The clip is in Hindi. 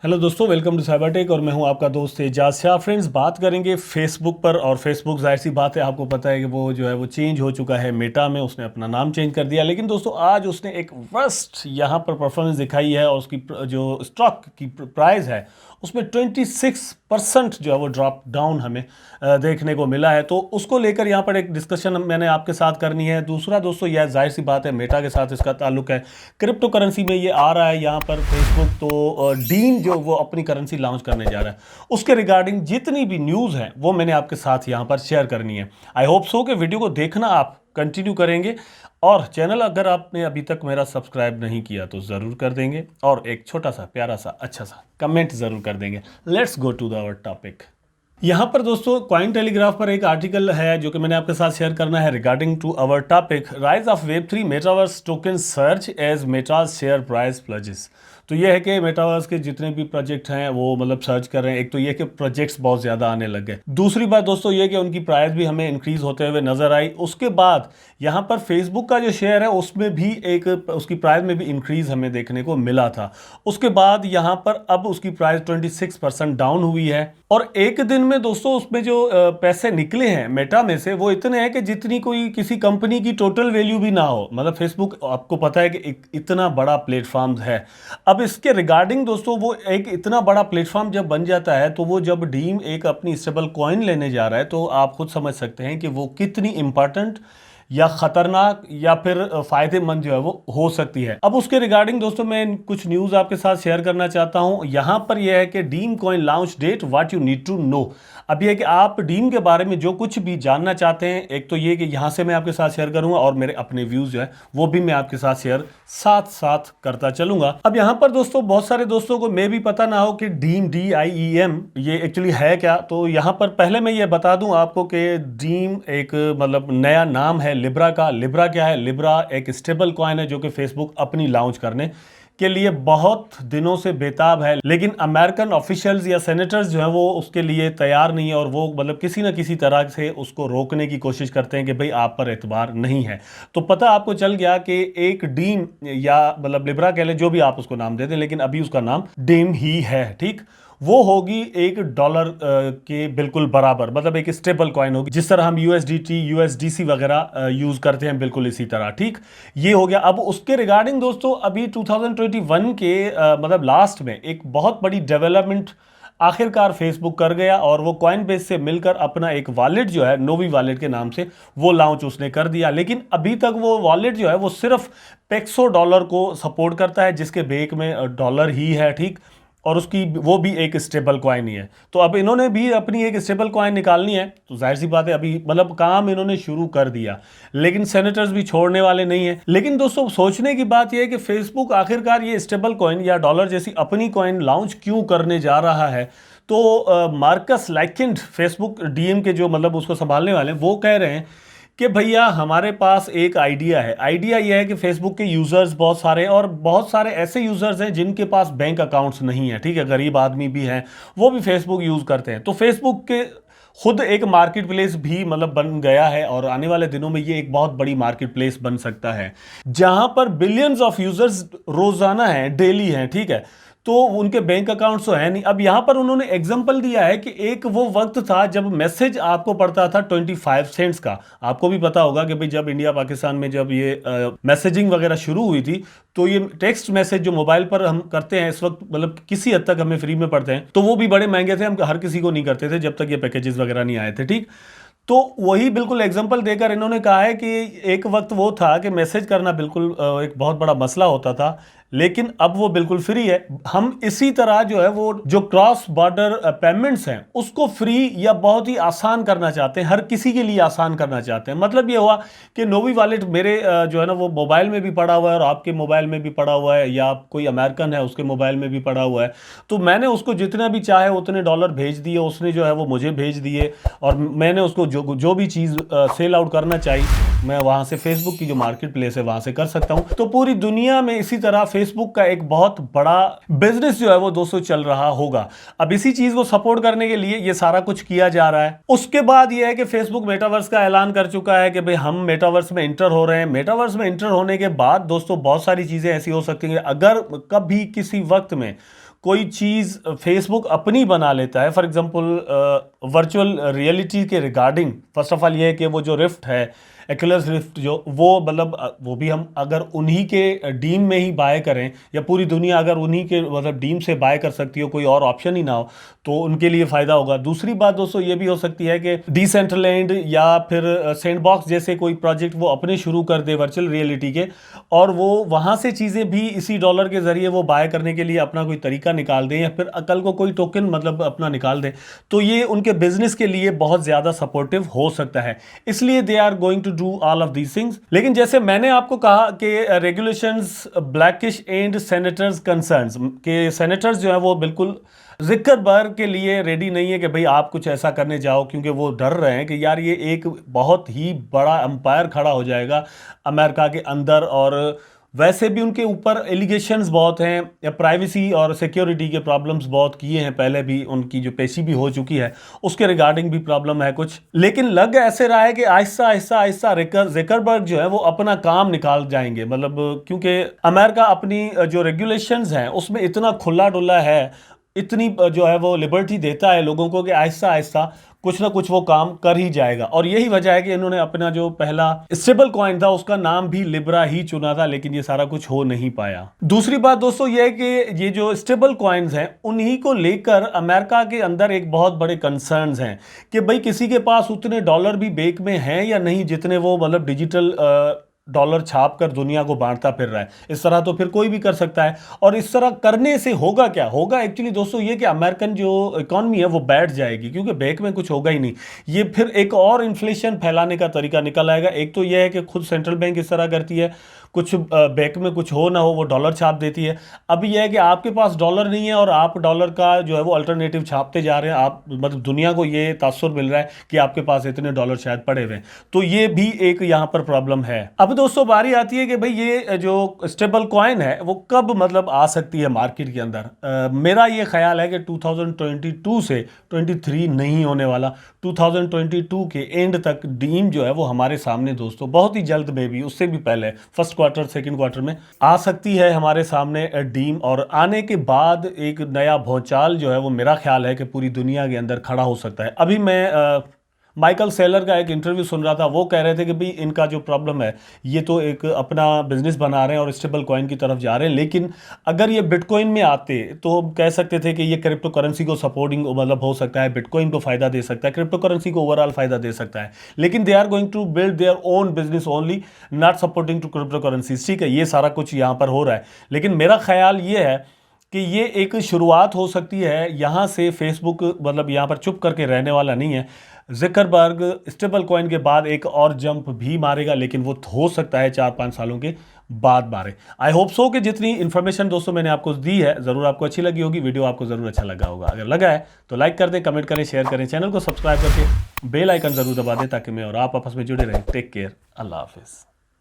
हेलो दोस्तों, वेलकम टू साइबर टेक और मैं हूं आपका दोस्त एजाज शाह। फ्रेंड्स, बात करेंगे फेसबुक पर। और फेसबुक जाहिर सी बात है, आपको पता है कि वो जो है वो चेंज हो चुका है मेटा में, उसने अपना नाम चेंज कर दिया। लेकिन दोस्तों आज उसने एक वर्स्ट यहाँ पर परफॉर्मेंस दिखाई है और उसकी जो स्टॉक की प्राइस है उसमें 26% जो है वो ड्रॉप डाउन हमें देखने को मिला है। तो उसको लेकर यहाँ पर एक डिस्कशन मैंने आपके साथ करनी है। दूसरा दोस्तों, यह जाहिर सी बात है मेटा के साथ इसका ताल्लुक है, क्रिप्टो करेंसी में ये आ रहा है यहाँ पर फेसबुक। तो डीम जो वो अपनी करेंसी लॉन्च करने जा रहा है, उसके रिगार्डिंग जितनी भी न्यूज़ है वो मैंने आपके साथ यहाँ पर शेयर करनी है। आई होप सो कि वीडियो को देखना आप कंटिन्यू करेंगे और चैनल अगर आपने अभी तक मेरा सब्सक्राइब नहीं किया तो ज़रूर कर देंगे और एक छोटा सा प्यारा सा अच्छा सा कमेंट ज़रूर कर देंगे। Let's go to the our topic. यहाँ पर दोस्तों कॉइन टेलीग्राफ पर एक आर्टिकल है जो कि मैंने आपके साथ शेयर करना है regarding to our topic, rise of वेब3 metaverse token search as metas share price pledges. तो ये है कि मेटावर्स के जितने भी प्रोजेक्ट हैं वो मतलब सर्च कर रहे हैं। एक तो ये कि प्रोजेक्ट्स बहुत ज़्यादा आने लग गए। दूसरी बात दोस्तों ये कि उनकी प्राइस भी हमें इंक्रीज होते हुए नजर आई। उसके बाद यहाँ पर फेसबुक का जो शेयर है उसमें भी एक उसकी प्राइस में भी इंक्रीज हमें देखने को मिला था। उसके बाद यहाँ पर अब उसकी प्राइस 26% डाउन हुई है। और एक दिन में दोस्तों उसमें जो पैसे निकले हैं मेटा में से वो इतने हैं कि जितनी कोई किसी कंपनी की टोटल वैल्यू भी ना हो। मतलब फेसबुक आपको पता है कि इतना बड़ा प्लेटफॉर्म है। अब इसके रिगार्डिंग दोस्तों वो एक इतना बड़ा प्लेटफॉर्म जब बन जाता है तो वो जब डीम एक अपनी स्टेबल कॉइन लेने जा रहा है तो आप खुद समझ सकते हैं कि वो कितनी इंपॉर्टेंट या खतरनाक या फिर फायदेमंद जो है वो हो सकती है। अब उसके रिगार्डिंग दोस्तों मैं कुछ न्यूज आपके साथ शेयर करना चाहता हूं। यहां पर यह है कि डीम coin launch date, what you need to know. अब यह है कि आप डीम के बारे में जो कुछ भी जानना चाहते हैं, एक तो ये कि यहां से मैं आपके साथ शेयर करूंगा और मेरे अपने व्यूज जो है वो भी मैं आपके साथ शेयर साथ साथ करता चलूंगा। अब यहां पर दोस्तों बहुत सारे दोस्तों को मे भी पता ना हो कि डीम DIEM ये एक्चुअली है क्या। तो यहां पर पहले मैं ये बता दूं आपको कि डीम एक मतलब नया नाम है लिब्रा का। लिब्रा क्या है? लिब्रा एक स्टेबल कॉइन है जो कि फेसबुक अपनी लॉन्च करने के लिए बहुत दिनों से बेताब है, लेकिन अमेरिकन ऑफिशियल्स या सेनेटर्स जो है वो उसके लिए तैयार नहीं है और वो मतलब किसी ना किसी तरह से उसको रोकने की कोशिश करते हैं कि भाई आप पर एतबार नहीं है। तो पता आपको चल गया कि एक डीम या मतलब लिब्रा कह ले, जो भी आप उसको नाम दे दें, लेकिन अभी उसका नाम डीम ही है, ठीक। वो होगी $1 के बिल्कुल बराबर, मतलब एक स्टेबल कॉइन होगी जिस तरह हम USDT USDC वगैरह यूज करते हैं, बिल्कुल इसी तरह, ठीक। ये हो गया। अब उसके रिगार्डिंग दोस्तों अभी 2021 के मतलब लास्ट में एक बहुत बड़ी डेवलपमेंट आखिरकार फेसबुक कर गया और वो कॉइन बेस से मिलकर अपना एक वॉलेट जो है नोवी वॉलेट के नाम से वो लॉन्च उसने कर दिया। लेकिन अभी तक वो वॉलेट जो है वो सिर्फ $100 को सपोर्ट करता है, जिसके बेक में डॉलर ही है, ठीक। और उसकी वो भी एक स्टेबल कॉइन ही है। तो अब इन्होंने भी अपनी एक स्टेबल कॉइन निकालनी है, तो जाहिर सी बात है अभी मतलब काम इन्होंने शुरू कर दिया, लेकिन सेनेटर्स भी छोड़ने वाले नहीं है। लेकिन दोस्तों सोचने की बात यह है कि फेसबुक आखिरकार ये स्टेबल कॉइन या डॉलर जैसी अपनी कॉइन लॉन्च क्यों करने जा रहा है। तो मार्कस लाइकिंड फेसबुक डीएम के जो मतलब उसको संभालने वाले हैं वो कह रहे हैं कि भैया हमारे पास एक आइडिया है। आइडिया यह है कि फेसबुक के यूजर्स बहुत सारे हैं और बहुत सारे ऐसे यूजर्स हैं जिनके पास बैंक अकाउंट्स नहीं है, ठीक है, गरीब आदमी भी हैं, वो भी फेसबुक यूज करते हैं। तो फेसबुक के खुद एक मार्केट प्लेस भी मतलब बन गया है और आने वाले दिनों में ये एक बहुत बड़ी मार्केट प्लेस बन सकता है जहां पर बिलियंस ऑफ यूजर्स रोजाना हैं, डेली हैं, ठीक है। तो उनके बैंक अकाउंट्स तो है नहीं। अब यहां पर उन्होंने एग्जांपल दिया है कि एक वो वक्त था जब मैसेज आपको पड़ता था 25 सेंट्स का। आपको भी पता होगा कि भाई जब इंडिया पाकिस्तान में जब ये मैसेजिंग वगैरह शुरू हुई थी तो ये टेक्स्ट मैसेज जो मोबाइल पर हम करते हैं इस वक्त मतलब किसी हद तक हमें फ्री में पड़ते हैं, तो वो भी बड़े महंगे थे, हम हर किसी को नहीं करते थे जब तक ये पैकेजेस वगैरह नहीं आए थे, ठीक। तो वही बिल्कुल एग्जांपल देकर इन्होंने कहा है कि एक वक्त वो था कि मैसेज करना बिल्कुल एक बहुत बड़ा मसला होता था, लेकिन अब वो बिल्कुल फ्री है। हम इसी तरह जो है वो जो क्रॉस बॉर्डर पेमेंट्स हैं उसको फ्री या बहुत ही आसान करना चाहते हैं, हर किसी के लिए आसान करना चाहते हैं। मतलब ये हुआ कि नोवी वॉलेट मेरे जो है ना वो मोबाइल में भी पड़ा हुआ है और आपके मोबाइल में भी पड़ा हुआ है, या कोई अमेरिकन है उसके मोबाइल में भी पड़ा हुआ है। तो मैंने उसको जितना भी चाहे उतने डॉलर भेज दिए, उसने जो है वो मुझे भेज दिए और मैंने उसको जो भी चीज़ सेल आउट करना चाहिए मैं वहां से फेसबुक की जो मार्केट प्लेस है वहां से कर सकता हूं। तो पूरी दुनिया में इसी तरह फेसबुक का एक बहुत बड़ा बिजनेस जो है वो दोस्तों चल रहा होगा। अब इसी चीज को सपोर्ट करने के लिए ये सारा कुछ किया जा रहा है। उसके बाद ये है कि फेसबुक मेटावर्स का ऐलान कर चुका है कि भाई हम मेटावर्स में इंटर हो रहे हैं। मेटावर्स में इंटर होने के बाद दोस्तों बहुत सारी चीजें ऐसी हो सकती हैं, अगर कभी किसी वक्त में कोई चीज़ फेसबुक अपनी बना लेता है, फॉर एग्जांपल वर्चुअल रियलिटी के रिगार्डिंग, फर्स्ट ऑफ ऑल ये है कि वो जो रिफ्ट है, एक्यूलस रिफ्ट जो, वो मतलब वो भी हम अगर उन्हीं के डीम में ही बाय करें, या पूरी दुनिया अगर उन्हीं के मतलब डीम से बाय कर सकती हो, कोई और ऑप्शन ही ना हो, तो उनके लिए फ़ायदा होगा। दूसरी बात दोस्तों ये भी हो सकती है कि डिसेंट्रलैंड या फिर सैंडबॉक्स जैसे कोई प्रोजेक्ट वो अपने शुरू कर दे वर्चुअल रियलिटी के, और वो वहाँ से चीज़ें भी इसी डॉलर के ज़रिए वो बाय करने के लिए अपना कोई तरीका निकाल दें, या फिर अकल को कोई टोकन मतलब अपना निकाल दें, तो ये उनके बिजनेस के लिए बहुत ज़्यादा सपोर्टिव हो सकता है। इसलिए they are going to do all of these things. लेकिन जैसे मैंने आपको कहा कि regulations blackish and senators concerns, के सेनेटर्स जो है वो बिल्कुल ज़ुकरबर्ग के लिए रेडी नहीं है कि भाई आप कुछ ऐसा करने जाओ, क्योंकि वो डर रहे हैं कि यार ये एक बहुत ही बड़ा एम्पायर खड़ा हो जाएगा अमेरिका के अंदर, और वैसे भी उनके ऊपर एलिगेशंस बहुत हैं, या प्राइवेसी और सिक्योरिटी के प्रॉब्लम्स बहुत किए हैं पहले भी, उनकी जो पेशी भी हो चुकी है उसके रिगार्डिंग भी प्रॉब्लम है कुछ। लेकिन लग ऐसे रहा है कि आहिस्ता आहिस्ता आहिस्ता ज़ुकरबर्ग जो है वो अपना काम निकाल जाएंगे, मतलब क्योंकि अमेरिका अपनी जो रेगुलेशंस हैं उसमें इतना खुला डुला है, इतनी जो है वो लिबर्टी देता है लोगों को कि आहिस्ता आहिस्ता कुछ ना कुछ वो काम कर ही जाएगा। और यही वजह है कि इन्होंने अपना जो पहला स्टेबल कॉइन था उसका नाम भी लिब्रा ही चुना था, लेकिन ये सारा कुछ हो नहीं पाया। दूसरी बात दोस्तों ये है कि ये जो स्टेबल कॉइन्स हैं उन्हीं को लेकर अमेरिका के अंदर एक बहुत बड़े कंसर्न्स हैं कि भाई किसी के पास उतने डॉलर भी बेक में हैं या नहीं जितने वो मतलब डिजिटल डॉलर छाप कर दुनिया को बांटता फिर रहा है। इस तरह तो फिर कोई भी कर सकता है, और इस तरह करने से होगा क्या, होगा एक्चुअली दोस्तों ये कि अमेरिकन जो इकॉनमी है वो बैठ जाएगी, क्योंकि बैंक में कुछ होगा ही नहीं। ये फिर एक और इन्फ्लेशन फैलाने का तरीका निकल आएगा। एक तो ये है कि खुद सेंट्रल बैंक इस तरह करती है, कुछ बैंक में कुछ हो ना हो वो डॉलर छाप देती है। अब यह है कि आपके पास डॉलर नहीं है और आप डॉलर का जो है वो अल्टरनेटिव छापते जा रहे हैं, आप मतलब दुनिया को ये तासुर मिल रहा है कि आपके पास इतने डॉलर शायद पड़े हुए हैं, तो ये भी एक यहाँ पर प्रॉब्लम है। अब दोस्तों बारी आती है कि भाई ये जो स्टेबल कॉइन है वो कब मतलब आ सकती है मार्केट के अंदर। मेरा ये ख्याल है कि 2022 से 23 नहीं होने वाला, 2022 के एंड तक डीम जो है वो हमारे सामने दोस्तों बहुत ही जल्द में भी, उससे भी पहले फर्स्ट क्वार्टर सेकंड क्वार्टर में आ सकती है हमारे सामने डीम। और आने के बाद एक नया भौचाल जो है वो मेरा ख्याल है कि पूरी दुनिया के अंदर खड़ा हो सकता है। अभी मैं माइकल सेलर का एक इंटरव्यू सुन रहा था, वो कह रहे थे कि भाई इनका जो प्रॉब्लम है ये तो एक अपना बिजनेस बना रहे हैं और स्टेबल कॉइन की तरफ जा रहे हैं, लेकिन अगर ये बिटकॉइन में आते तो हम कह सकते थे कि ये क्रिप्टो करेंसी को सपोर्टिंग मतलब हो सकता है, बिटकॉइन को फायदा दे सकता है, क्रिप्टो करेंसी को ओवरऑल फायदा दे सकता है, लेकिन they are going to build their own business only, not supporting to crypto currency. ठीक है, ये सारा कुछ यहाँ पर हो रहा है, लेकिन मेरा ख्याल ये है कि ये एक शुरुआत हो सकती है। यहाँ से फेसबुक मतलब यहाँ पर चुप करके रहने वाला नहीं है। ज़ुकरबर्ग स्टेबल कॉइन के बाद एक और जंप भी मारेगा, लेकिन वो हो सकता है 4-5 सालों के बाद मारे। आई होप सो कि जितनी इन्फॉर्मेशन दोस्तों मैंने आपको दी है ज़रूर आपको अच्छी लगी होगी, वीडियो आपको ज़रूर अच्छा लगा होगा। अगर लगा है तो लाइक कर दें, कमेंट करें, शेयर करें, चैनल को सब्सक्राइब करके बेल आइकन ज़रूर दबा दें ताकि मैं और आप आपस में जुड़े रहें। टेक केयर, अल्लाह हाफिज़।